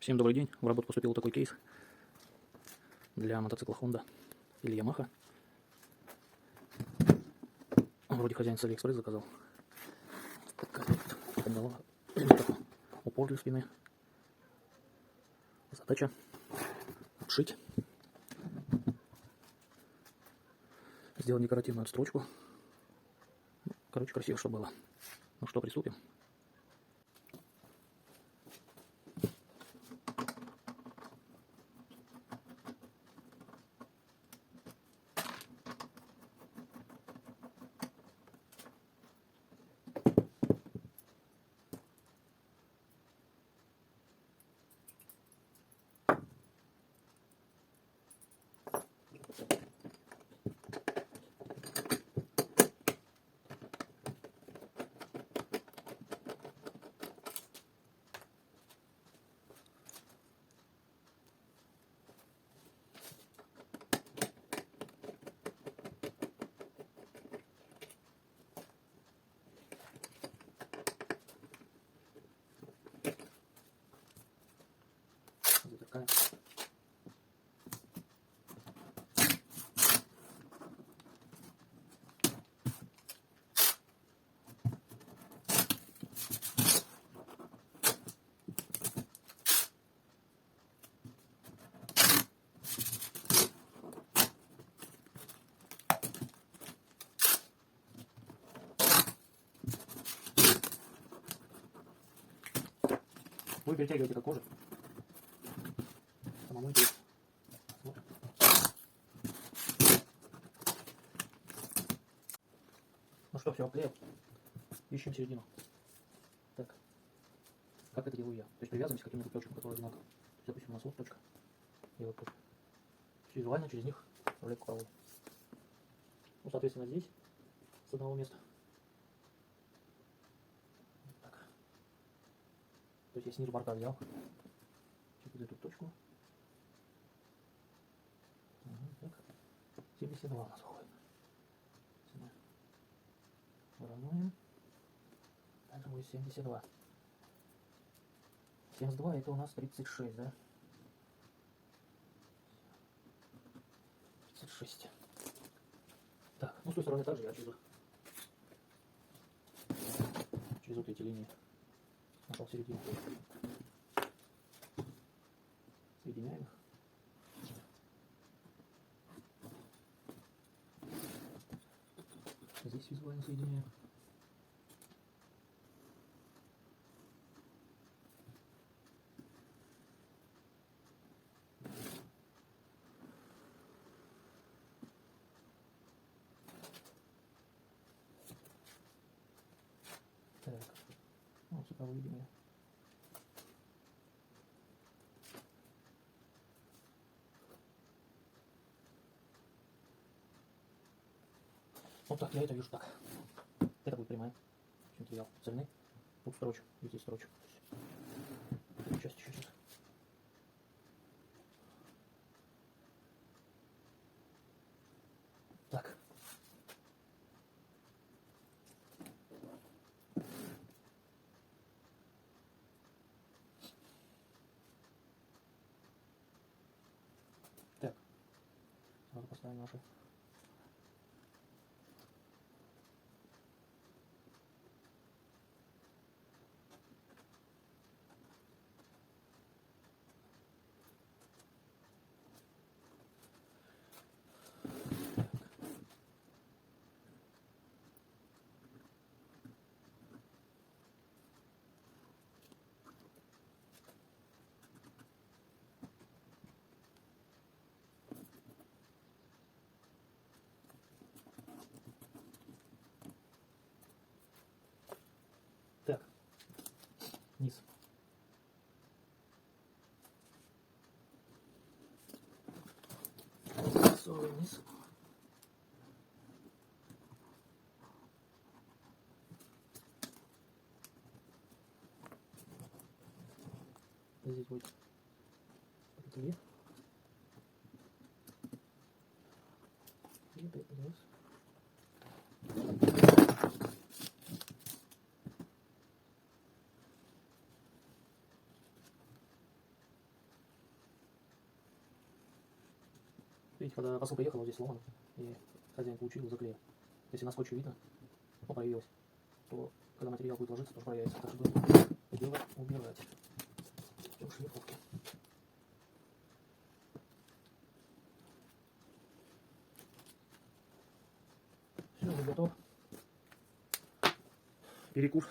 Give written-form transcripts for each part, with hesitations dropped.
Всем добрый день. В работу поступил такой кейс для мотоцикла Honda или Yamaha. Вроде хозяин с Алиэкспресс заказал. Такая вот упор для спины. Задача обшить, сделать декоративную отстрочку. Короче, красиво, чтобы было. Ну что, приступим. Затыкаем. Вы перетягиваете как кожу. Самому интересно. Вот. Ну что, все обклеил. Ищем середину. Так. Как это делаю я? То есть привязываемся к каким-нибудь точкам, которые одинаковы. Допустим, у нас вот точка. И вот точка. Визуально через них вставляю куровую. Ну, соответственно, здесь с одного места. Так. То есть я снизу борта взял. Вот эту точку. Так. 72 у нас выходит. Выравниваем. Также будет 72. 72 это у нас 36, да? 36. Так, ну с той стороны также я через вот эти линии нашел середину. Соединяем их. Здесь визуально соединяем. Так, вот сюда выведем. Вот так, я это вижу так. Это будет прямая. Материал цельный. Тут строчу, и здесь строчу. Сейчас. Так. Так. Сразу поставим наши. Так, низ. Засовываем вниз. Здесь будет вверх. И опять вниз. Видите, когда посылка ехала, вот здесь сломано, и хозяин получил, заклеил. Если на скотче видно, ну, проявилось, то когда материал будет ложиться, тоже проявится. Так что будем это дело убирать. Все, шлифовки. Все, уже готов. Перекур.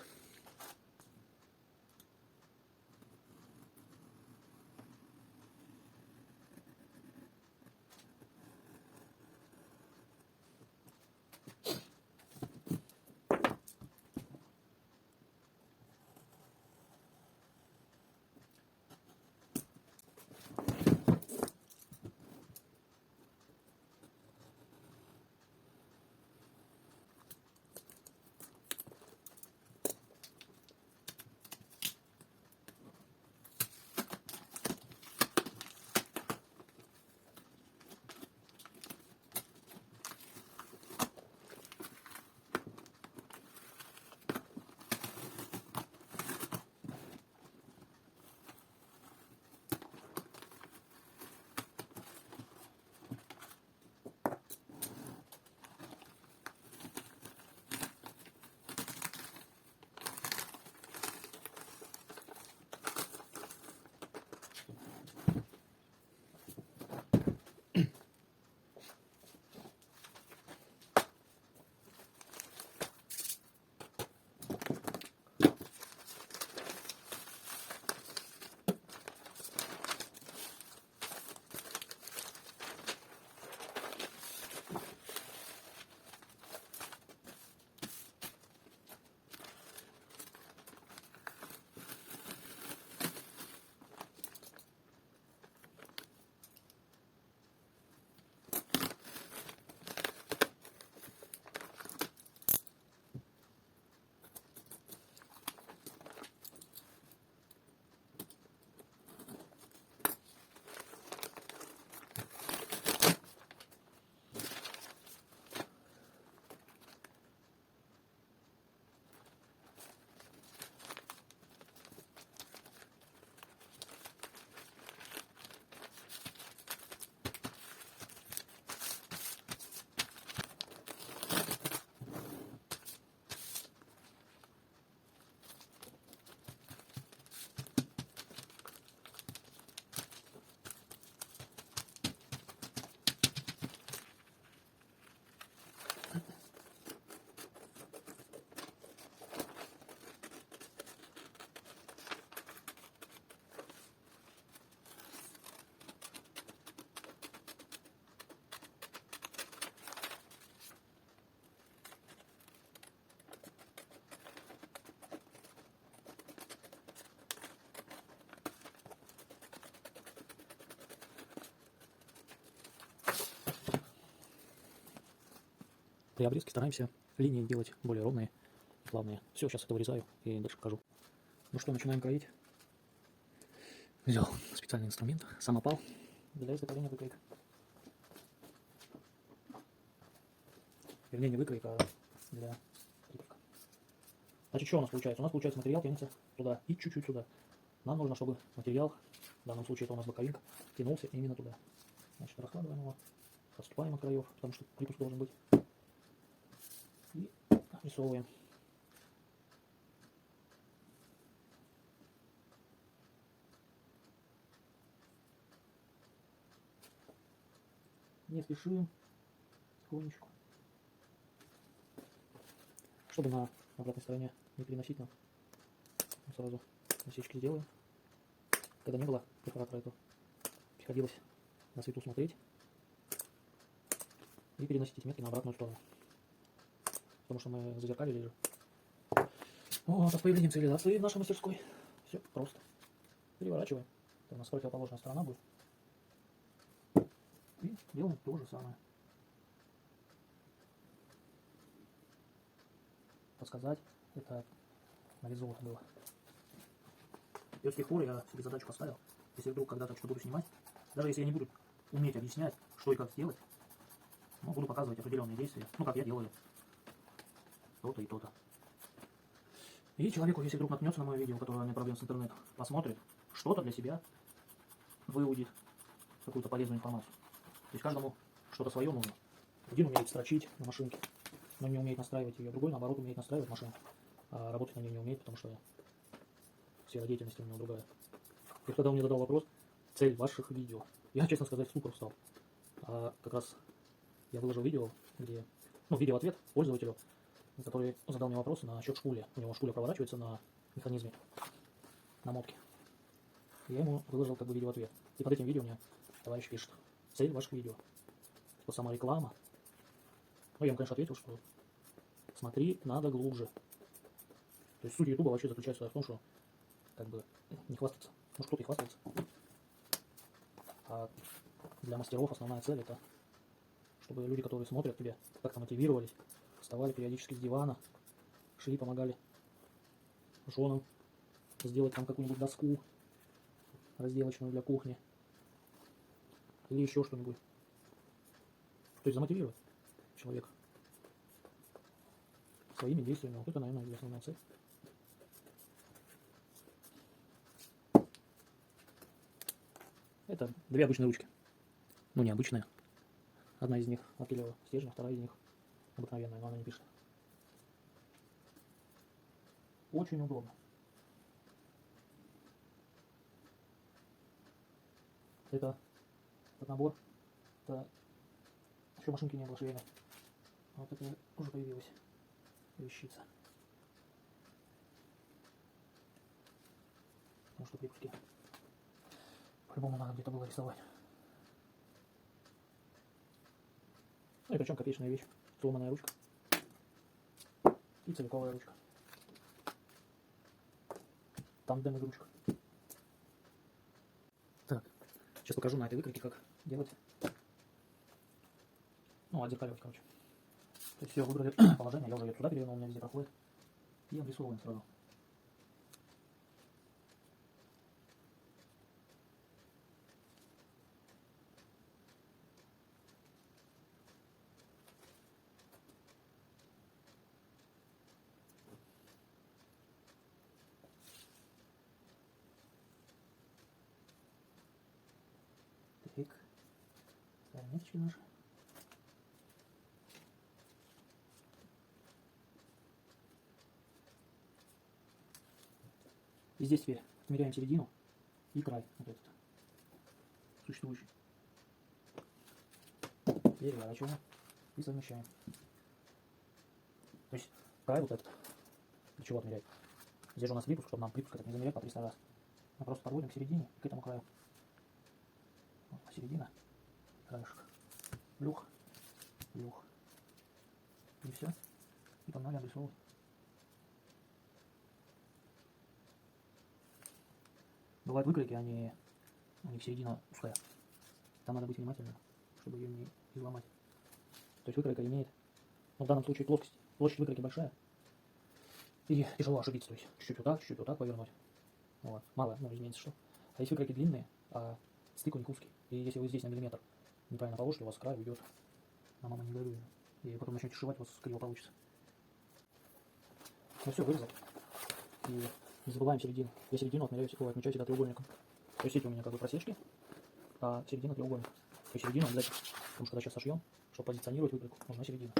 При обрезке стараемся линии делать более ровные и плавные. Все, сейчас это вырезаю и дальше покажу. Ну что, начинаем кроить. Взял специальный инструмент, самопал для изготовления выкроек. Вернее, не выкроек, а для припрыка. Значит, что у нас получается? У нас получается материал тянется туда и чуть-чуть сюда. Нам нужно, чтобы материал, в данном случае это у нас боковинка, тянулся именно туда. Значит, раскладываем его, отступаем от краев, потому что припуск должен быть. И рисовываем. Не спешим, тихонечку. Чтобы на обратной стороне не переносить нам, сразу насечки сделаем. Когда не было перфоратора, то приходилось на свету смотреть и переносить эти метки на обратную сторону. Потому что мы зазеркалили. Вот, а с появлением цивилизации в нашей мастерской все просто. Переворачиваем. Это у нас противоположная сторона будет. И делаем то же самое. Подсказать, это на вес золота было. И вот с тех пор я себе задачу поставил, если вдруг когда-то что буду снимать, даже если я не буду уметь объяснять, что и как сделать, но буду показывать определенные действия, ну как я делаю то-то и то-то. И человеку, если вдруг наткнется на мое видео, которое нет проблем с интернетом, посмотрит, что-то для себя выудит, какую-то полезную информацию. То есть каждому что-то свое нужно. Один умеет строчить на машинке, но не умеет настраивать ее. Другой, наоборот, умеет настраивать машину, а работать на ней не умеет, потому что сфера деятельности у него другая. И когда он мне задал вопрос, цель ваших видео, я, честно сказать, в ступор встал. А как раз я выложил видео, где, ну, видео-ответ пользователю, который задал мне вопрос насчет шпули. У него шпуля проворачивается на механизме, на мотке. Я ему выложил как бы видео-ответ. И под этим видео мне товарищ пишет: цель ваших видео. Что сама реклама. Ну, я ему, конечно, ответил, что смотри, надо глубже. То есть суть ютуба вообще заключается в том, что как бы не хвастаться. Может, кто-то и хвастается. А для мастеров основная цель это, чтобы люди, которые смотрят тебя, как-то мотивировались, вставали периодически с дивана, шли, помогали женам сделать там какую-нибудь доску разделочную для кухни или еще что-нибудь. То есть замотивировать человека своими действиями. Вот это, наверное, основная цель. Это две обычные ручки. Ну, необычные. Одна из них акрилового стержня, вторая из них обыкновенная, но она не пишет. Очень удобно. Это этот набор. Это еще машинки не было швейной. Вот это уже появилась вещица. Потому что припуски по-любому надо где-то было рисовать. Ну и причем копеечная вещь. Сломанная ручка. И целиковая ручка. Тандем из ручек. Так, сейчас покажу на этой выкройке, как делать. Ну, отзеркаливать, короче. То есть все, выбрали положение, я уже ее туда перевернул, у меня везде проходит. И обрисовываем сразу. Так, ставим меточки наши. И здесь теперь отмеряем середину и край, вот этот, существующий. Переворачиваем и совмещаем. То есть край вот этот, для чего отмерять? Здесь же у нас припуск, чтобы нам припуск этот не замерять по 300 раз. Мы просто подводим к середине, к этому краю. Вот, середина, краешек. Плюх, плюх. И все. И погнали обрисовывать. Бывают выкройки, они у них середина узкая. Там надо быть внимательным, чтобы ее не изломать. То есть выкройка имеет, ну, в данном случае плоскость. Площадь выкройки большая. И тяжело ошибиться. То есть чуть-чуть вот так повернуть. Вот. Мало, ну, изменится что. А есть выкройки длинные, а стык у них узкий. И если вы здесь на миллиметр неправильно положите, у вас край уйдет. А мама не горюет. И потом начнете сшивать, у вас криво получится. Ну все, вырезал. И не забываем середину. Я середину отмечаю всегда треугольником. То есть эти у меня как бы просечки, а середина треугольник. То есть середину обязательно, потому что когда сейчас сошьем, чтобы позиционировать выкройку, нужна середина.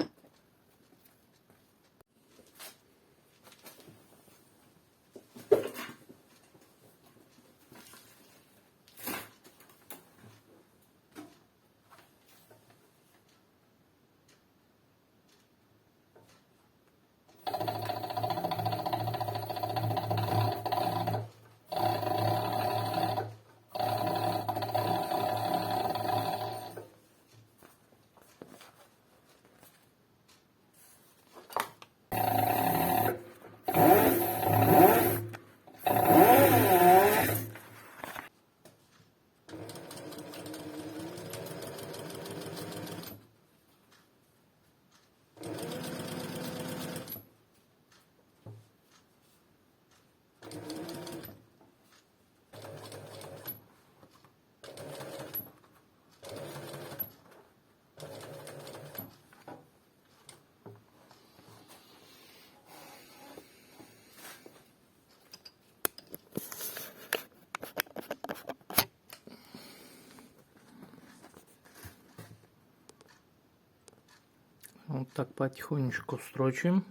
Вот так потихонечку строчим.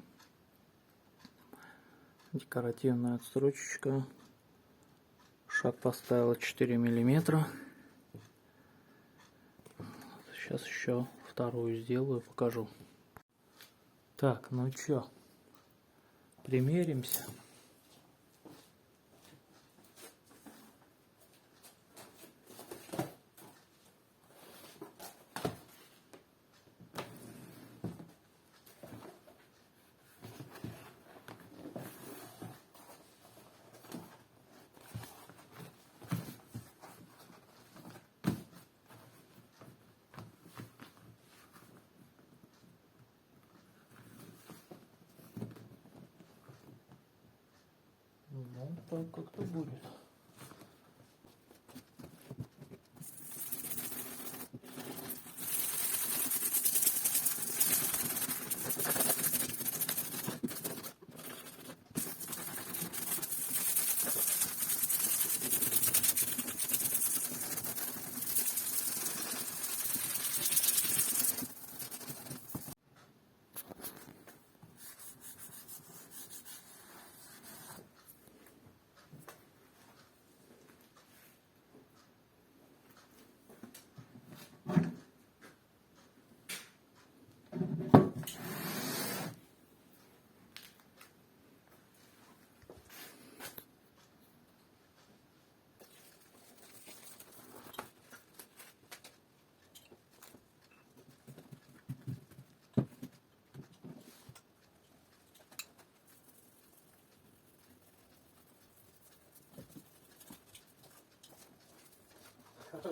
Декоративная отстрочечка. Шаг поставила 4 миллиметра. Сейчас еще вторую сделаю, покажу. Так, ну чё, примеримся. Ну, так как-то будет.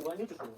Вонючий, что ли?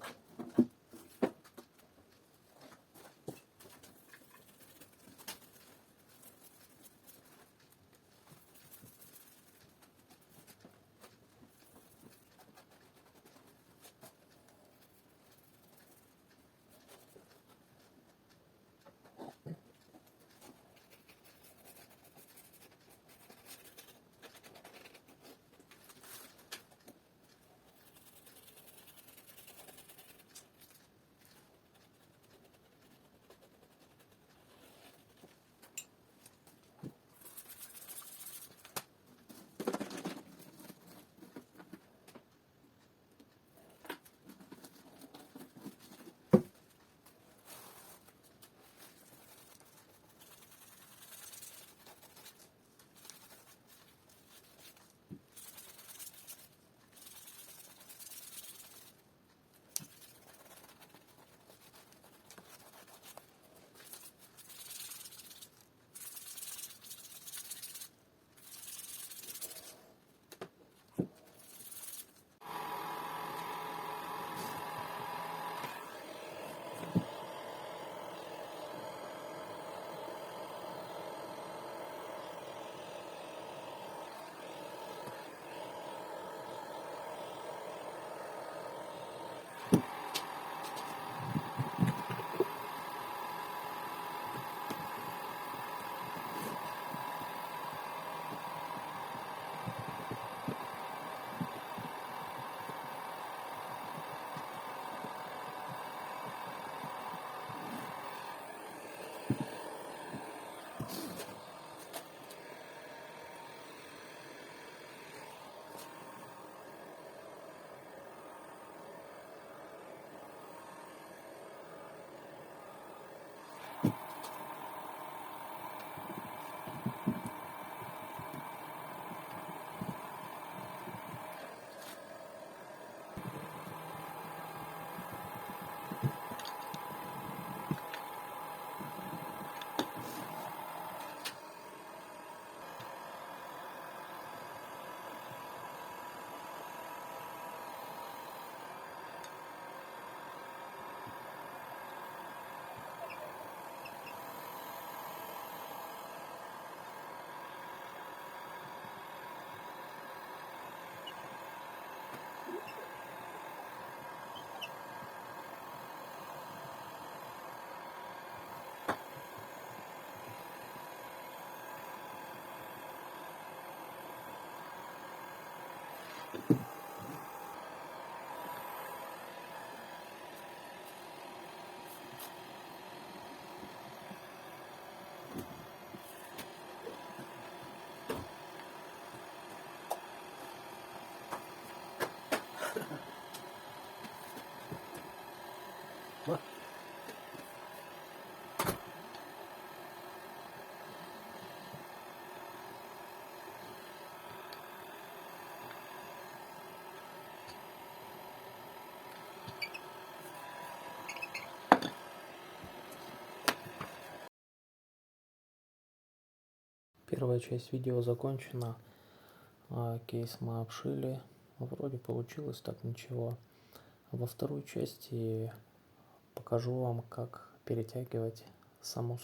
Первая часть видео закончена. Кейс мы обшили. Вроде получилось так ничего. Во второй части покажу вам, как перетягивать саму